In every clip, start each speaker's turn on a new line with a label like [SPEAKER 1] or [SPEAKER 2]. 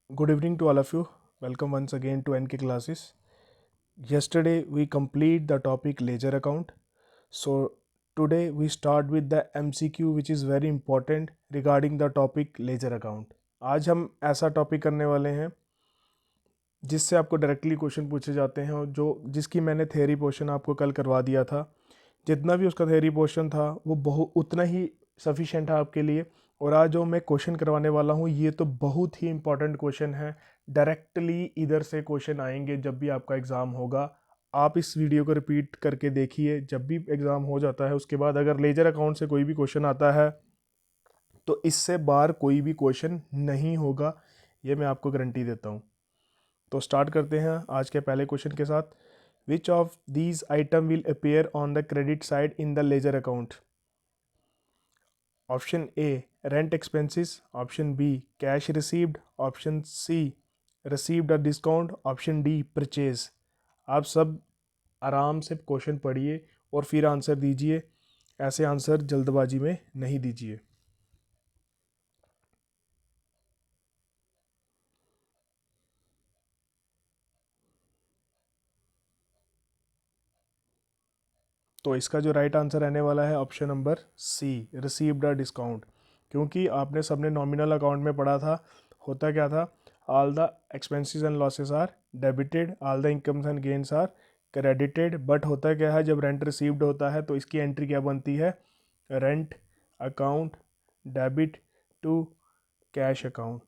[SPEAKER 1] Good evening to all of you. Welcome once again to NK classes. Yesterday we complete the topic ledger account. So today we start with the MCQ which is very important regarding the topic ledger account. आज हम ऐसा topic करने वाले हैं जिससे आपको directly question पूछे जाते हैं और जिसकी मैंने थ्योरी पोर्शन आपको कल करवा दिया था। जितना भी उसका थ्योरी पोर्शन था वो बहुत उतना ही सफिशेंट है आपके लिए। और आज जो मैं क्वेश्चन करवाने वाला हूँ ये तो बहुत ही इंपॉर्टेंट क्वेश्चन है। डायरेक्टली इधर से क्वेश्चन आएंगे जब भी आपका एग्ज़ाम होगा। आप इस वीडियो को रिपीट करके देखिए, जब भी एग्ज़ाम हो जाता है उसके बाद अगर लेजर अकाउंट से कोई भी क्वेश्चन आता है तो इससे बाहर कोई भी क्वेश्चन नहीं होगा, ये मैं आपको गारंटी देता हूँ। तो स्टार्ट करते हैं आज के पहले क्वेश्चन के साथ। Which of these item will appear on the credit side in the ledger account? Option A rent expenses, option B cash received, option C received a discount, option D purchase. आप सब आराम से question पढ़िए और फिर answer दीजिए। ऐसे answer जल्दबाजी में नहीं दीजिए। तो इसका जो राइट आंसर रहने वाला है option number C, received a discount. क्योंकि आपने सबने नॉमिनल अकाउंट में पढ़ा था, होता क्या था, all the expenses and losses are debited, all the incomes and gains are credited. But होता क्या है, जब रेंट रिसीव्ड होता है तो इसकी एंट्री क्या बनती है, rent account debit to cash account.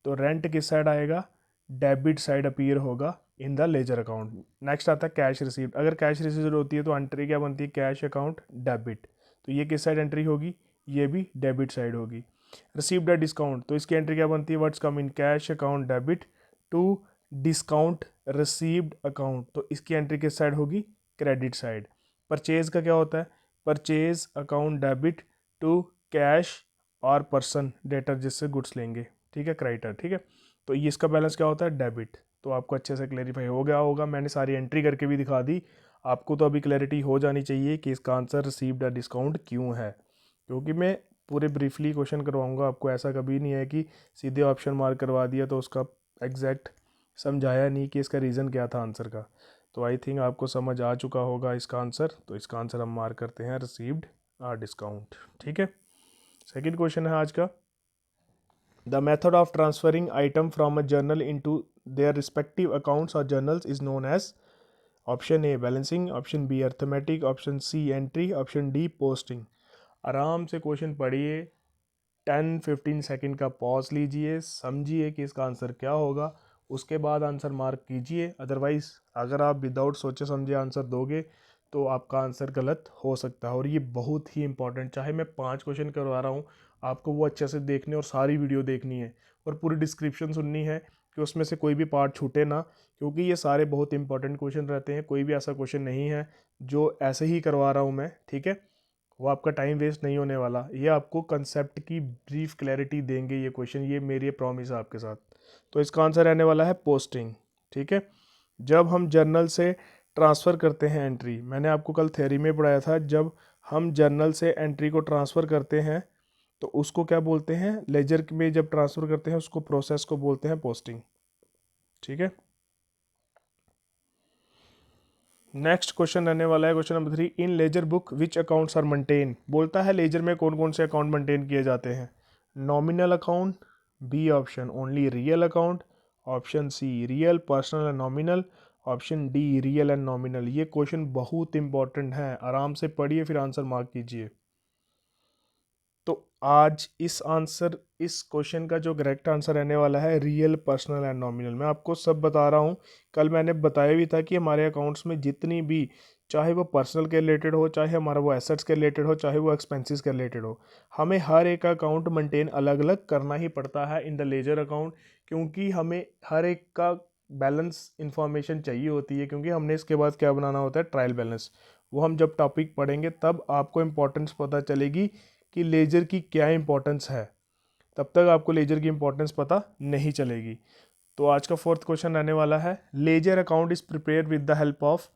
[SPEAKER 1] तो रेंट किस साइड आएगा, डेबिट साइड अपीयर होगा in the ledger account. Next आता है कैश रिसीव्ड। अगर कैश रिसीव्ड होती है तो एंट्री क्या बनती है, कैश अकाउंट डेबिट। तो ये किस साइड एंट्री होगी, ये भी डेबिट साइड होगी। रिसीव्ड अ डिस्काउंट, तो इसकी एंट्री क्या बनती है, what's come in cash account debit to discount received account. तो इसकी एंट्री किस साइड होगी, क्रेडिट साइड। परचेज का क्या होता है, purchase account debit to cash और पर्सन डेटर जिससे गुड्स लेंगे, ठीक है, क्रेडिटर, ठीक है। तो ये इसका बैलेंस क्या होता है, डेबिट। तो आपको अच्छे से क्लेरिफाई हो गया होगा, मैंने सारी एंट्री करके भी दिखा दी। आपको तो अभी क्लैरिटी हो जानी चाहिए कि इसका आंसर रिसीव्ड अ डिस्काउंट क्यों है। क्योंकि मैं पूरे ब्रीफली क्वेश्चन करवाऊंगा आपको, ऐसा कभी नहीं है कि सीधे ऑप्शन मार्क करवा दिया तो उसका एग्जैक्ट समझाया नहीं कि इसका रीज़न क्या था आंसर का। तो आई थिंक आपको समझ आ चुका होगा इसका आंसर। तो इसका आंसर हम मार्क करते हैं रिसीव्ड अ डिस्काउंट, ठीक है। सेकेंड क्वेश्चन है आज का। The method of transferring item from a journal into their respective accounts or journals is known as option A balancing, option B arithmetic, option C entry, option D posting। आराम से question पढ़िए, 10-15 second का pause लीजिए, समझिए कि इसका answer क्या होगा, उसके बाद आंसर मार्क कीजिए। अदरवाइज अगर आप विदाउट सोचे समझे आंसर दोगे तो आपका आंसर गलत हो सकता है। और ये बहुत ही इंपॉर्टेंट, चाहे मैं 5 क्वेश्चन करवा रहा हूँ, आपको वो अच्छे से देखने और सारी वीडियो देखनी है और पूरी डिस्क्रिप्शन सुननी है कि उसमें से कोई भी पार्ट छूटे ना। क्योंकि ये सारे बहुत इंपॉर्टेंट क्वेश्चन रहते हैं, कोई भी ऐसा क्वेश्चन नहीं है जो ऐसे ही करवा रहा हूँ मैं, ठीक है। वो आपका टाइम वेस्ट नहीं होने वाला, ये आपको कंसेप्ट की ब्रीफ क्लैरिटी देंगे ये क्वेश्चन, ये मेरी प्रॉमिस है आपके साथ। तो इसका आंसर रहने वाला है पोस्टिंग, ठीक है। जब हम जर्नल से ट्रांसफ़र करते हैं एंट्री, मैंने आपको कल थ्योरी में पढ़ाया था, जब हम जर्नल से एंट्री को ट्रांसफ़र करते हैं तो उसको क्या बोलते हैं, लेजर में जब ट्रांसफ़र करते हैं उसको प्रोसेस को बोलते हैं पोस्टिंग, ठीक है। नेक्स्ट क्वेश्चन रहने वाला है question number 3। In ledger book which accounts are maintain. बोलता है लेजर में कौन कौन से अकाउंट मेंटेन किए जाते हैं। Nominal account, B option only real account, option C real personal and nominal, option D real and nominal. ये क्वेश्चन बहुत इंपॉर्टेंट है, आराम से पढ़िए फिर आंसर मार्क कीजिए। तो आज इस क्वेश्चन का जो करेक्ट आंसर रहने वाला है रियल पर्सनल एंड नॉमिनल। मैं आपको सब बता रहा हूँ, कल मैंने बताया भी था कि हमारे अकाउंट्स में जितनी भी, चाहे वो पर्सनल के रिलेटेड हो, चाहे हमारा वो एसेट्स के रिलेटेड हो, चाहे वो एक्सपेंसेस के रिलेटेड हो, हमें हर एक अकाउंट मेंटेन अलग अलग करना ही पड़ता है इन द लेजर अकाउंट। क्योंकि हमें हर एक का बैलेंस इंफॉर्मेशन चाहिए होती है, क्योंकि हमने इसके बाद क्या बनाना होता है, ट्रायल बैलेंस। वो हम जब टॉपिक पढ़ेंगे तब आपको इंपॉर्टेंस पता चलेगी कि लेजर की क्या इंपॉर्टेंस है, तब तक आपको लेजर की इंपॉर्टेंस पता नहीं चलेगी। तो आज का फोर्थ क्वेश्चन रहने वाला है, ledger account is prepare with the help of.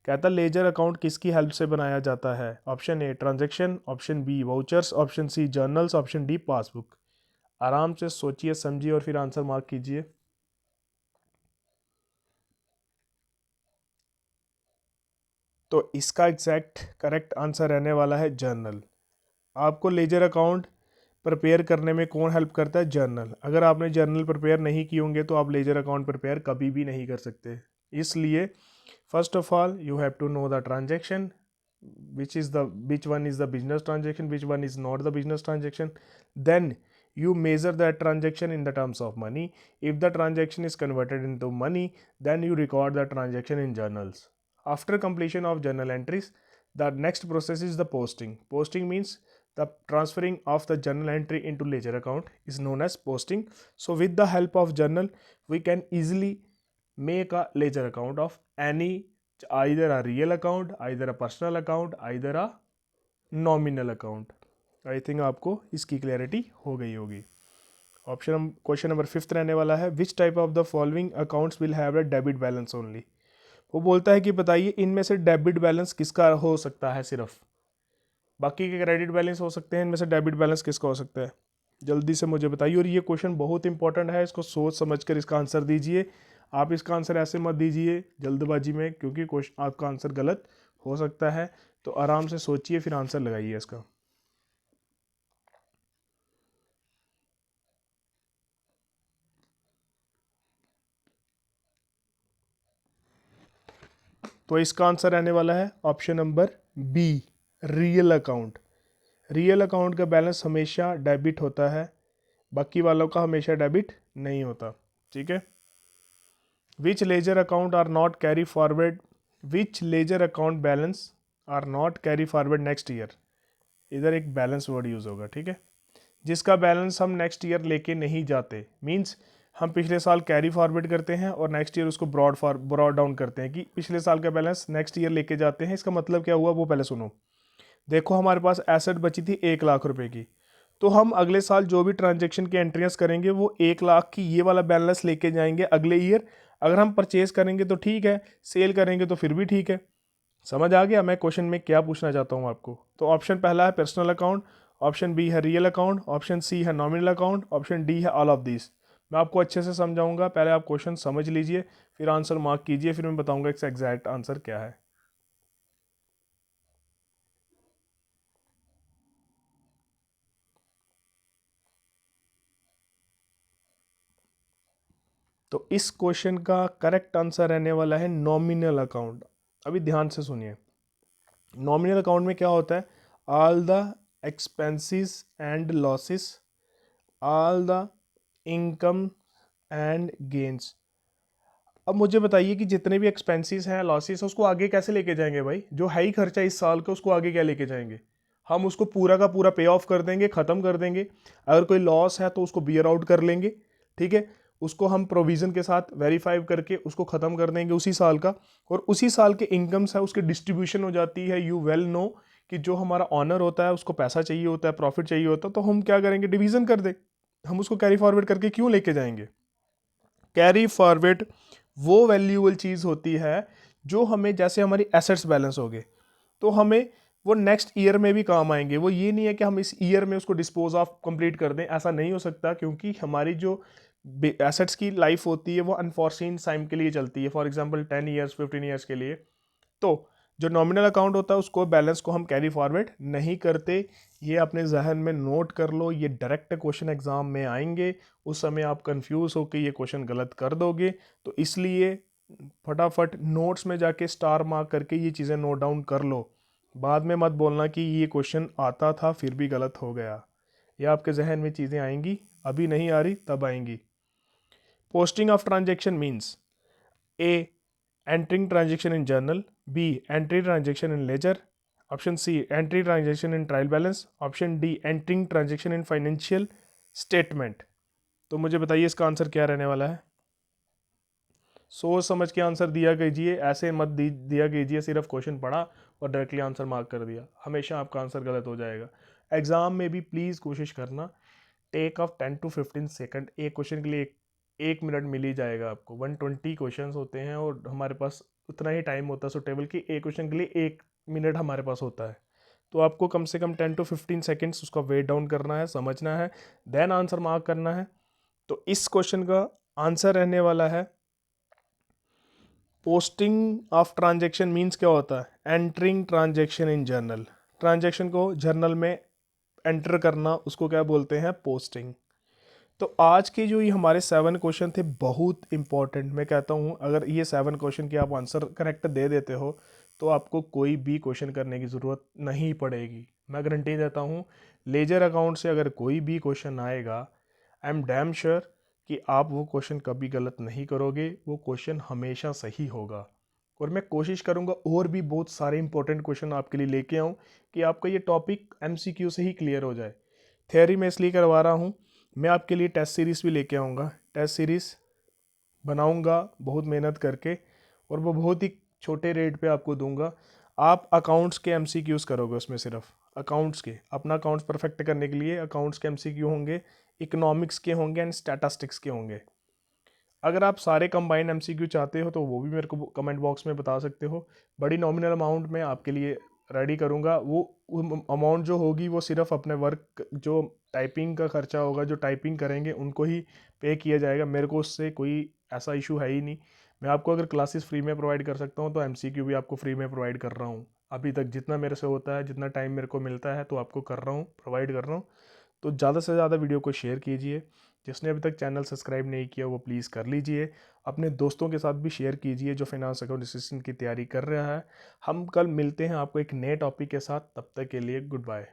[SPEAKER 1] कहता है लेजर अकाउंट किसकी हेल्प से बनाया जाता है। Option A transaction, option B vouchers, option C journals, option D passbook. आराम से सोचिए समझिए और फिर आंसर मार्क कीजिए। तो इसका एग्जैक्ट करेक्ट आंसर रहने वाला है जर्नल। आपको लेजर अकाउंट प्रिपेयर करने में कौन हेल्प करता है? जर्नल। अगर आपने जर्नल प्रिपेयर नहीं किए होंगे तो आप लेजर अकाउंट प्रिपेयर कभी भी नहीं कर सकते। इसलिए first of all you have to know the transaction, which one is the business transaction, which one is not the business transaction. Then you measure that transaction in the terms of money. If the transaction is converted into money, then you record the transaction in journals. After completion of journal entries, the next process is the posting. Posting means the transferring of the journal entry into ledger account is known as posting. So with the help of journal, we can easily make a ledger account of any, either a real account, either a personal account, either a nominal account. I think आपको इसकी clarity हो गई होगी। Question number 5 रहने वाला है, which type of the following accounts will have a debit balance only. वो बोलता है कि बताइए इनमें से डेबिट बैलेंस किसका हो सकता है सिर्फ, बाकी के क्रेडिट बैलेंस हो सकते हैं, इनमें से डेबिट बैलेंस किसका हो सकता है? जल्दी से मुझे बताइए। और ये क्वेश्चन बहुत इंपॉर्टेंट है, इसको सोच समझ कर इसका आंसर दीजिए। आप इसका आंसर ऐसे मत दीजिए जल्दबाजी में, क्योंकि क्वेश्चन आपका आंसर गलत हो सकता है। तो आराम से सोचिए फिर आंसर लगाइए इसका। तो इसका आंसर रहने वाला है option number B, real account. Real account का बैलेंस हमेशा डेबिट होता है, बाकी वालों का हमेशा डेबिट नहीं होता। ठीक है। Which ledger account are not carry forward, which ledger account balance are not carry forward next year. इधर एक बैलेंस वर्ड यूज होगा, ठीक है। जिसका बैलेंस हम नेक्स्ट ईयर लेके नहीं जाते, मींस हम पिछले साल कैरी फॉरवर्ड करते हैं और नेक्स्ट ईयर उसको ब्रॉड डाउन करते हैं कि पिछले साल का बैलेंस नेक्स्ट ईयर लेके जाते हैं। इसका मतलब क्या हुआ वो पहले सुनो। देखो हमारे पास एसेट बची थी 1 लाख रुपए की, तो हम अगले साल जो भी ट्रांजेक्शन की एंट्रियास करेंगे वो 1 लाख की ये वाला बैलेंस लेके जाएंगे अगले ईयर। अगर हम परचेज करेंगे तो ठीक है, सेल करेंगे तो फिर भी ठीक है। समझ आ गया मैं क्वेश्चन में क्या पूछना चाहता हूँ आपको? तो ऑप्शन पहला है पर्सनल अकाउंट, ऑप्शन बी है रियल अकाउंट, ऑप्शन सी है नॉमिनल अकाउंट, ऑप्शन डी है ऑल ऑफ दिस। मैं आपको अच्छे से समझाऊंगा, पहले आप क्वेश्चन समझ लीजिए, फिर आंसर मार्क कीजिए, फिर मैं बताऊंगा इसका एग्जैक्ट आंसर क्या है। तो इस क्वेश्चन का करेक्ट आंसर रहने वाला है नॉमिनल अकाउंट। अभी ध्यान से सुनिए, नॉमिनल अकाउंट में क्या होता है? All the expenses and losses, all the income and gains. अब मुझे बताइए कि जितने भी एक्सपेंसेस हैं, लॉसेस हैं, उसको आगे कैसे लेके जाएंगे भाई? जो है ही खर्चा इस साल का, उसको आगे क्या लेके जाएंगे? हम उसको पूरा का पूरा पे ऑफ कर देंगे, ख़त्म कर देंगे। अगर कोई लॉस है तो उसको बियर आउट कर लेंगे, ठीक है। उसको हम प्रोविज़न के साथ वेरीफाई करके उसको ख़त्म कर देंगे उसी साल का। और उसी साल के इनकम्स है उसकी डिस्ट्रीब्यूशन हो जाती है। यू वेल नो कि जो हमारा ऑनर होता है उसको पैसा चाहिए होता है, प्रॉफिट चाहिए होता है, तो हम क्या करेंगे? डिवीज़न कर दे। हम उसको कैरी फॉरवर्ड करके क्यों लेके जाएंगे? कैरी फॉरवर्ड वो वैल्यूएबल चीज़ होती है जो हमें, जैसे हमारी एसेट्स बैलेंस हो गए, तो हमें वो नेक्स्ट ईयर में भी काम आएंगे। वो ये नहीं है कि हम इस ईयर में उसको डिस्पोज ऑफ कंप्लीट कर दें, ऐसा नहीं हो सकता, क्योंकि हमारी जो एसेट्स की लाइफ होती है वो अनफॉर्सीन टाइम के लिए चलती है, फॉर एग्जांपल 10 ईयर्स 15 ईयर्स के लिए। तो जो नॉमिनल अकाउंट होता है उसको बैलेंस को हम कैरी फॉरवर्ड नहीं करते। ये अपने जहन में नोट कर लो, ये डायरेक्ट क्वेश्चन एग्जाम में आएंगे, उस समय आप कंफ्यूज होकर ये क्वेश्चन गलत कर दोगे। तो इसलिए फटाफट नोट्स में जाके स्टार मार्क करके ये चीज़ें नोट डाउन कर लो। बाद में मत बोलना कि ये क्वेश्चन आता था फिर भी गलत हो गया। ये आपके जहन में चीज़ें आएंगी, अभी नहीं आ रही तब आएंगी। Posting of transaction means A entering transaction in journal, B entry transaction in ledger, option C entry transaction in trial balance, option D entering transaction in financial statement। तो मुझे बताइए इसका आंसर क्या रहने वाला है? सोच समझ के आंसर दिया कीजिए, ऐसे मत दिया कीजिए सिर्फ क्वेश्चन पढ़ा और डायरेक्टली आंसर मार्क कर दिया, हमेशा आपका आंसर गलत हो जाएगा। एग्जाम में भी प्लीज़ कोशिश करना, टेक ऑफ 10 to 15 सेकंड, एक क्वेश्चन के लिए एक मिनट मिल ही जाएगा आपको। 120 क्वेश्चन होते हैं और हमारे पास उतना ही टाइम होता है सुटेबल कि एक क्वेश्चन के लिए 1 मिनट हमारे पास होता है। तो आपको कम से कम 10 to 15 सेकेंड्स उसका वेट डाउन करना है, समझना है, देन आंसर मार्क करना है। तो इस क्वेश्चन का आंसर रहने वाला है पोस्टिंग ऑफ ट्रांजैक्शन मीन्स क्या होता है? Entering transaction in journal. Transaction को जर्नल में एंटर करना, उसको क्या बोलते हैं? पोस्टिंग। तो आज के जो ये हमारे 7 क्वेश्चन थे बहुत इंपॉर्टेंट। मैं कहता हूँ अगर ये 7 क्वेश्चन के आप आंसर करेक्ट दे देते हो तो आपको कोई भी क्वेश्चन करने की ज़रूरत नहीं पड़ेगी। मैं गारंटी देता हूँ लेजर अकाउंट से अगर कोई भी क्वेश्चन आएगा, आई एम डैम श्योर कि आप वो क्वेश्चन कभी गलत नहीं करोगे, वो क्वेश्चन हमेशा सही होगा। और मैं कोशिश करूँगा और भी बहुत सारे इंपॉर्टेंट क्वेश्चन आपके लिए लेके आऊँ कि आपका ये टॉपिक MCQ से ही क्लियर हो जाए। थ्योरी में इसलिए करवा रहा हूँ, मैं आपके लिए टेस्ट सीरीज़ भी लेके आऊँगा। टेस्ट सीरीज़ बनाऊँगा बहुत मेहनत करके, और वो बहुत ही छोटे रेट पे आपको दूंगा। आप अकाउंट्स के MCQs करोगे उसमें, सिर्फ अकाउंट्स के। अपना अकाउंट्स परफेक्ट करने के लिए अकाउंट्स के MCQ होंगे, इकोनॉमिक्स के होंगे एंड स्टैटिस्टिक्स के होंगे। अगर आप सारे कंबाइंड MCQ चाहते हो तो वो भी मेरे को कमेंट बॉक्स में बता सकते हो। बड़ी नॉमिनल अमाउंट में आपके लिए रेडी करूँगा। वो अमाउंट जो होगी वो सिर्फ अपने वर्क, जो टाइपिंग का खर्चा होगा, जो टाइपिंग करेंगे उनको ही पे किया जाएगा। मेरे को उससे कोई ऐसा इशू है ही नहीं। मैं आपको अगर क्लासेस फ्री में प्रोवाइड कर सकता हूँ तो MCQ भी आपको फ्री में प्रोवाइड कर रहा हूँ। अभी तक जितना मेरे से होता है, जितना टाइम मेरे को मिलता है, तो आपको कर रहा हूँ, प्रोवाइड कर रहा हूँ। तो ज़्यादा से ज़्यादा वीडियो को शेयर कीजिए। जिसने अभी तक चैनल सब्सक्राइब नहीं किया वो प्लीज़ कर लीजिए। अपने दोस्तों के साथ भी शेयर कीजिए जो फाइनेंस अकाउंट असिस्टेंट की तैयारी कर रहा है। हम कल मिलते हैं आपको एक नए टॉपिक के साथ। तब तक के लिए गुड बाय।